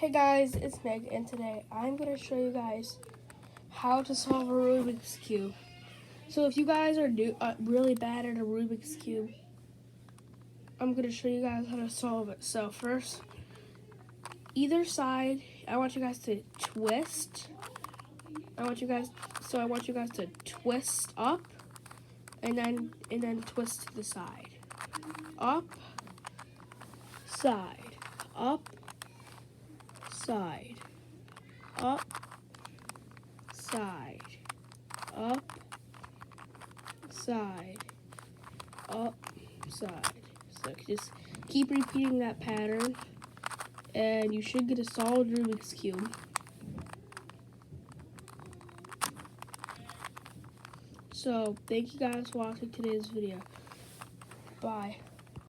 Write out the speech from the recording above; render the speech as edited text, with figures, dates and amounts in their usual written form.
Hey guys, it's Meg, and today I'm going to show you guys how to solve a Rubik's Cube. So if you guys are really bad at a Rubik's Cube, I'm going to show you guys how to solve it. So first, either side, I want you guys to twist. I want you guys to twist up and then twist to the side. Up, side, up, side, up, side, up, side, up, side. So just keep repeating that pattern and you should get a solid Rubik's Cube. So thank you guys for watching today's video. Bye.